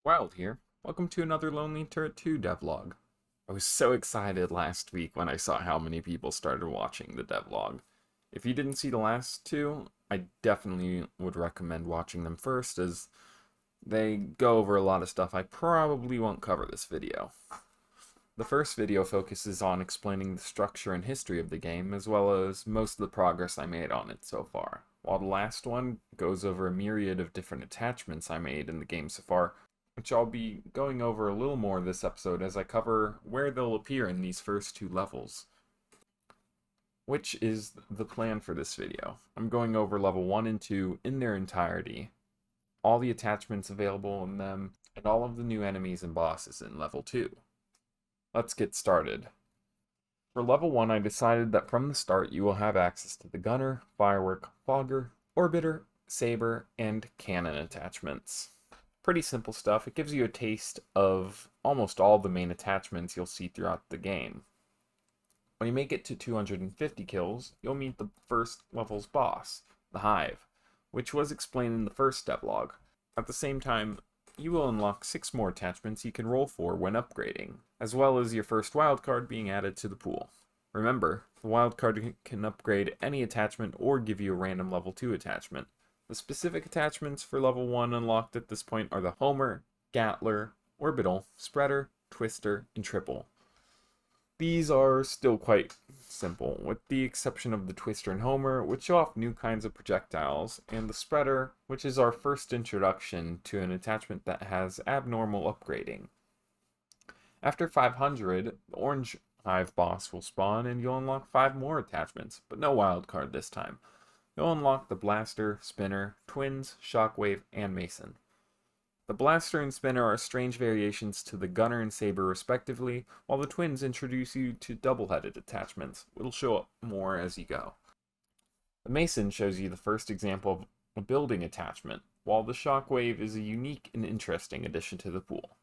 Wild here. Welcome to another Lonely Turret 2 devlog. I was so excited last week when I saw how many people started watching the devlog. If you didn't see the last two, I definitely would recommend watching them first, as they go over a lot of stuff I probably won't cover this video. The first video focuses on explaining the structure and history of the game, as well as most of the progress I made on it so far, while the last one goes over a myriad of different attachments I made in the game so far, which I'll be going over a little more this episode as I cover where they'll appear in these first two levels, which is the plan for this video. I'm going over level 1 and 2 in their entirety, all the attachments available in them, and all of the new enemies and bosses in level 2. Let's get started. For level 1, I decided that from the start you will have access to the gunner, firework, fogger, orbiter, saber, and cannon attachments. Pretty simple stuff. It gives you a taste of almost all the main attachments you'll see throughout the game. When you make it to 250 kills, you'll meet the first level's boss, the Hive, which was explained in the first devlog. At the same time, you will unlock 6 more attachments you can roll for when upgrading, as well as your first wildcard being added to the pool. Remember, the wildcard can upgrade any attachment or give you a random level 2 attachment. The specific attachments for level 1 unlocked at this point are the Homer, Gatler, Orbital, Spreader, Twister, and Triple. These are still quite simple, with the exception of the Twister and Homer, which show off new kinds of projectiles, and the Spreader, which is our first introduction to an attachment that has abnormal upgrading. After 500, the Orange Hive boss will spawn, and you'll unlock 5 more attachments, but no wildcard this time. You'll unlock the Blaster, Spinner, Twins, Shockwave, and Mason. The Blaster and Spinner are strange variations to the Gunner and Saber respectively, while the Twins introduce you to double-headed attachments, which will show up more as you go. The Mason shows you the first example of a building attachment, while the Shockwave is a unique and interesting addition to the pool.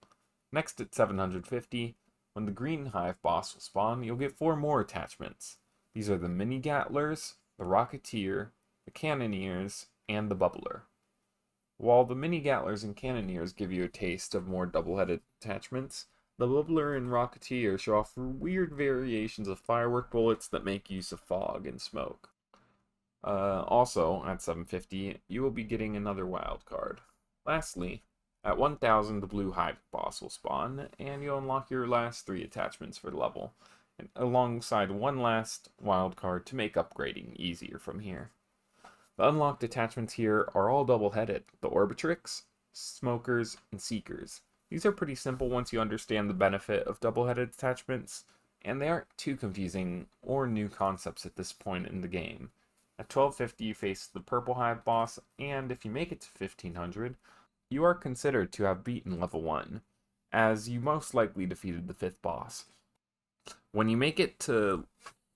Next at 750, when the Green Hive boss will spawn, you'll get 4 more attachments. These are the Mini Gattlers, the Rocketeer, the Cannoneers, and the Bubbler. While the Mini Gattlers and Cannoneers give you a taste of more double-headed attachments, the Bubbler and Rocketeer show off weird variations of firework bullets that make use of fog and smoke. Also, at 750, you will be getting another wild card. Lastly, at 1000, the Blue Hive boss will spawn, and you'll unlock your last 3 attachments for the level, and alongside one last wild card to make upgrading easier from here. The unlocked attachments here are all double-headed: the Orbitrix, Smokers, and Seekers. These are pretty simple once you understand the benefit of double-headed attachments, and they aren't too confusing or new concepts at this point in the game. At 1250 you face the Purple Hive boss, and if you make it to 1500, you are considered to have beaten level 1, as you most likely defeated the 5th boss. When you make it to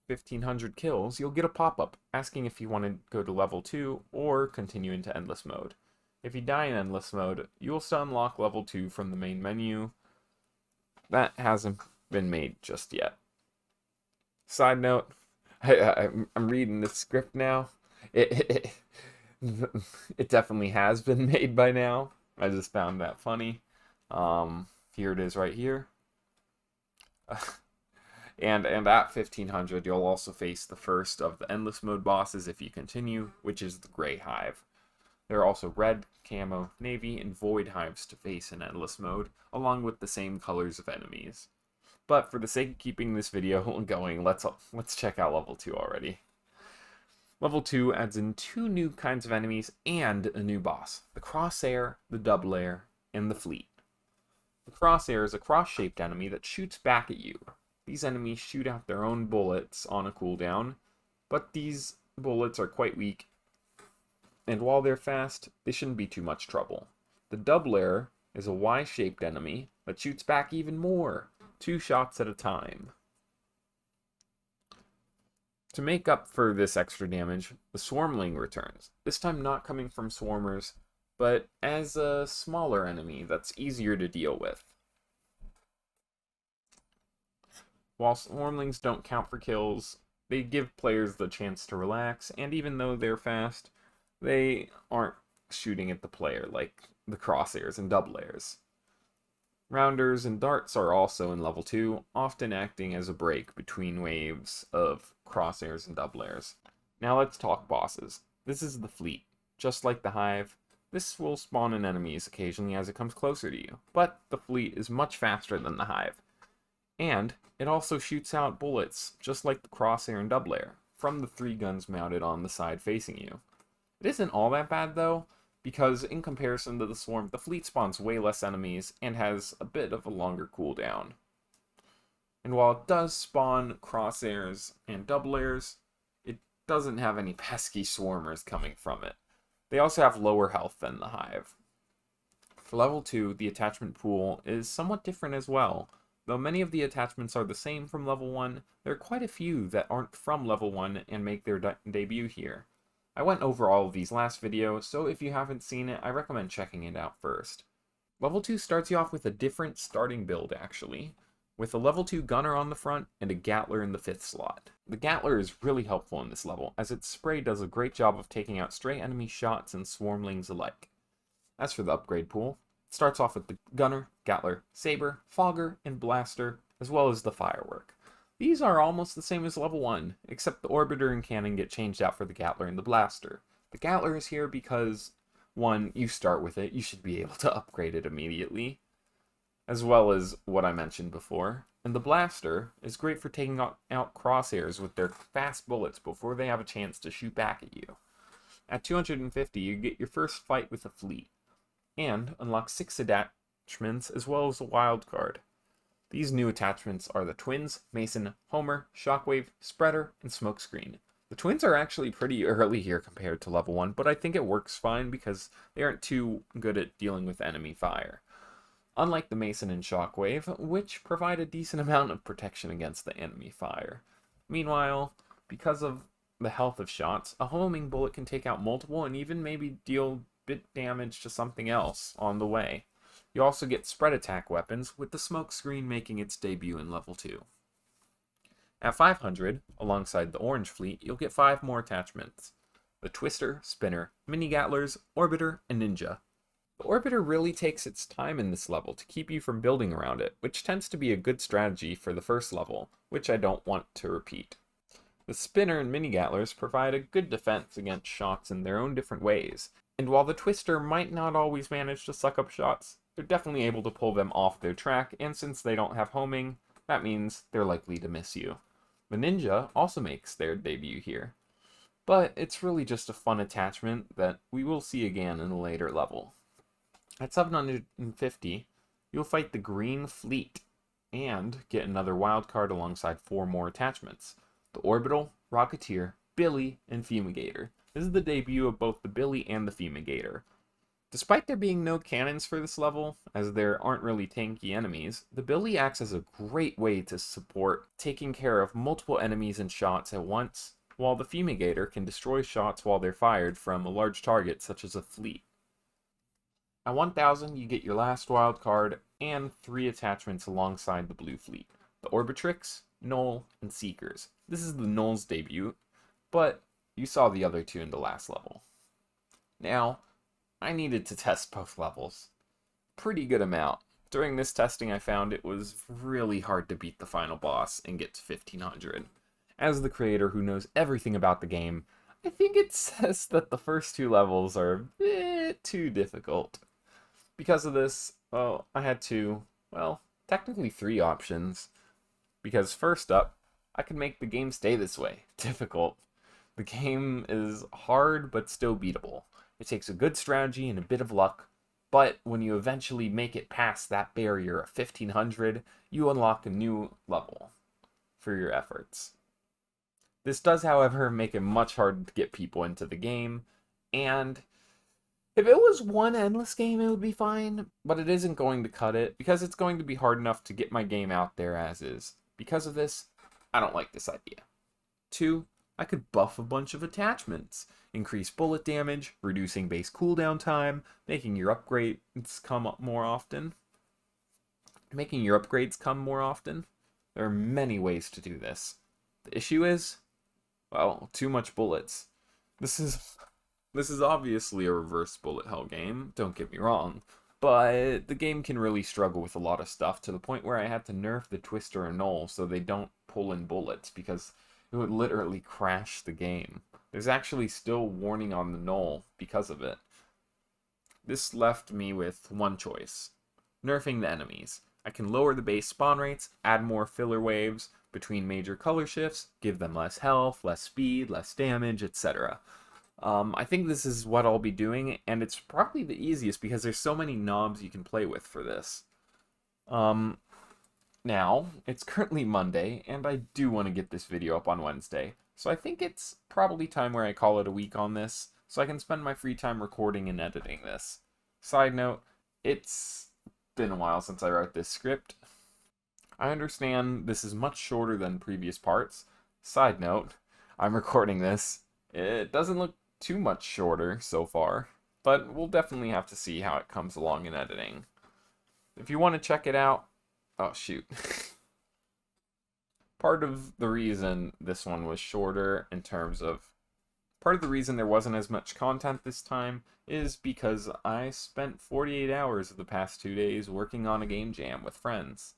1500 kills, you'll get a pop-up asking if you want to go to level 2 or continue into endless mode. If you die in endless mode, you will still unlock level 2 from the main menu. That hasn't been made just yet. Side note, I'm reading the script now. It definitely has been made by now. I just found that funny. Here it is right here. And at 1500, you'll also face the first of the endless mode bosses if you continue, which is the Gray Hive. There are also red, camo, navy, and void hives to face in endless mode, along with the same colors of enemies. But for the sake of keeping this video going, let's check out level 2 already. Level 2 adds in 2 new kinds of enemies and a new boss: the Crossair, the Doublair, and the Fleet. The Crossair is a cross-shaped enemy that shoots back at you. These enemies shoot out their own bullets on a cooldown, but these bullets are quite weak, and while they're fast, they shouldn't be too much trouble. The Doublair is a Y-shaped enemy that shoots back even more, 2 shots at a time. To make up for this extra damage, the Swarmling returns, this time not coming from Swarmers, but as a smaller enemy that's easier to deal with. While Swarmlings don't count for kills, they give players the chance to relax, and even though they're fast, they aren't shooting at the player like the Crosshairs and Doublairs. Rounders and darts are also in level 2, often acting as a break between waves of crosshairs and doublairs. Now let's talk bosses. This is the fleet. Just like the hive, this will spawn in enemies occasionally as it comes closer to you, but the fleet is much faster than the hive. And it also shoots out bullets, just like the Crossair and Doublair, from the 3 guns mounted on the side facing you. It isn't all that bad though, because in comparison to the swarm, the fleet spawns way less enemies and has a bit of a longer cooldown. And while it does spawn crosshairs and doublairs, it doesn't have any pesky swarmers coming from it. They also have lower health than the hive. For level 2, the attachment pool is somewhat different as well. Though many of the attachments are the same from level 1, there are quite a few that aren't from level 1 and make their debut here. I went over all of these last video, so if you haven't seen it, I recommend checking it out first. Level 2 starts you off with a different starting build actually, with a level 2 gunner on the front and a Gatler in the 5th slot. The Gatler is really helpful in this level, as its spray does a great job of taking out stray enemy shots and swarmlings alike. As for the upgrade pool, it starts off with the gunner, Gatler, saber, fogger, and blaster, as well as the firework. These are almost the same as level 1, except the orbiter and cannon get changed out for the Gatler and the blaster. The Gatler is here because, 1, you start with it, you should be able to upgrade it immediately, as well as what I mentioned before. And the blaster is great for taking out crosshairs with their fast bullets before they have a chance to shoot back at you. At 250, you get your first fight with a fleet, and unlock 6 attachments as well as a wild card. These new attachments are the Twins, Mason, Homer, Shockwave, Spreader, and Smokescreen. The Twins are actually pretty early here compared to level 1, but I think it works fine because they aren't too good at dealing with enemy fire. Unlike the Mason and Shockwave, which provide a decent amount of protection against the enemy fire. Meanwhile, because of the health of shots, a homing bullet can take out multiple and even maybe deal bit damage to something else on the way. You also get spread attack weapons, with the Smokescreen making its debut in level 2. At 500, alongside the Orange Fleet, you'll get 5 more attachments. The Twister, Spinner, Mini Gattlers, Orbiter, and Ninja. The Orbiter really takes its time in this level to keep you from building around it, which tends to be a good strategy for the first level, which I don't want to repeat. The Spinner and Mini Gattlers provide a good defense against shots in their own different ways, and while the Twister might not always manage to suck up shots, they're definitely able to pull them off their track, and since they don't have homing, that means they're likely to miss you. The Ninja also makes their debut here, but it's really just a fun attachment that we will see again in a later level. At 750, you'll fight the Green Fleet, and get another wild card alongside 4 more attachments. The Orbital, Rocketeer, Billy, and Fumigator. This is the debut of both the Billy and the Fumigator. Despite there being no cannons for this level, as there aren't really tanky enemies, the Billy acts as a great way to support taking care of multiple enemies and shots at once, while the Fumigator can destroy shots while they're fired from a large target such as a fleet. At 1000, you get your last wild card and 3 attachments alongside the Blue Fleet. The Orbitrix, Knoll, and Seekers. This is the Knoll's debut, but you saw the other 2 in the last level. Now, I needed to test both levels. Pretty good amount. During this testing I found it was really hard to beat the final boss and get to 1500. As the creator who knows everything about the game, I think it says that the first 2 levels are a bit too difficult. Because of this, well, I had technically 3 options. Because first up, I could make the game stay this way, difficult. The game is hard but still beatable. It takes a good strategy and a bit of luck, but when you eventually make it past that barrier of 1500, you unlock a new level for your efforts. This does, however, make it much harder to get people into the game, and if it was one endless game, it would be fine, but it isn't going to cut it, because it's going to be hard enough to get my game out there as is. Because of this, I don't like this idea. 2, I could buff a bunch of attachments, increase bullet damage, reducing base cooldown time, making your upgrades come more often. There are many ways to do this. The issue is, well, too much bullets. This is obviously a reverse bullet hell game, don't get me wrong, but the game can really struggle with a lot of stuff to the point where I had to nerf the Twister and Knoll so they don't pull in bullets because it would literally crash the game. There's actually still warning on the Knoll because of it. This left me with one choice: nerfing the enemies. I can lower the base spawn rates, add more filler waves between major color shifts, give them less health, less speed, less damage, etc. I think this is what I'll be doing, and it's probably the easiest because there's so many knobs you can play with for this. Now, it's currently Monday, and I do want to get this video up on Wednesday, so I think it's probably time where I call it a week on this, so I can spend my free time recording and editing this. Side note, it's been a while since I wrote this script. I understand this is much shorter than previous parts. Side note, I'm recording this. It doesn't look too much shorter so far, but we'll definitely have to see how it comes along in editing. If you want to check it out, oh shoot. Part of the reason this one was shorter part of the reason there wasn't as much content this time is because I spent 48 hours of the past 2 days working on a game jam with friends.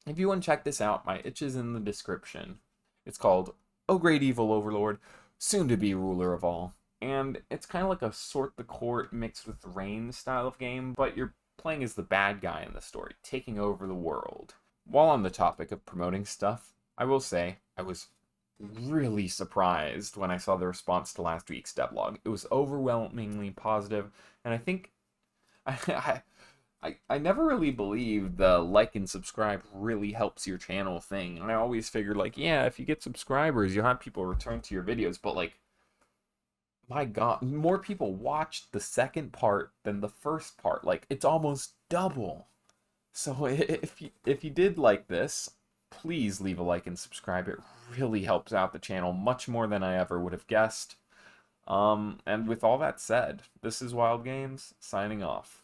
If you want to check this out, my itch is in the description. It's called Oh Great Evil Overlord, Soon to Be Ruler of All. And it's kind of like a Sort the Court mixed with Reign style of game, but you're playing as the bad guy in the story, taking over the world. While on the topic of promoting stuff, I will say I was really surprised when I saw the response to last week's devlog. It was overwhelmingly positive, and I think I never really believed the like and subscribe really helps your channel thing. And I always figured, like, yeah, if you get subscribers, you'll have people return to your videos. But, like, my God, more people watched the second part than the first part. Like, it's almost double. So if you did like this, please leave a like and subscribe. It really helps out the channel much more than I ever would have guessed. And with all that said, this is Wild Games, signing off.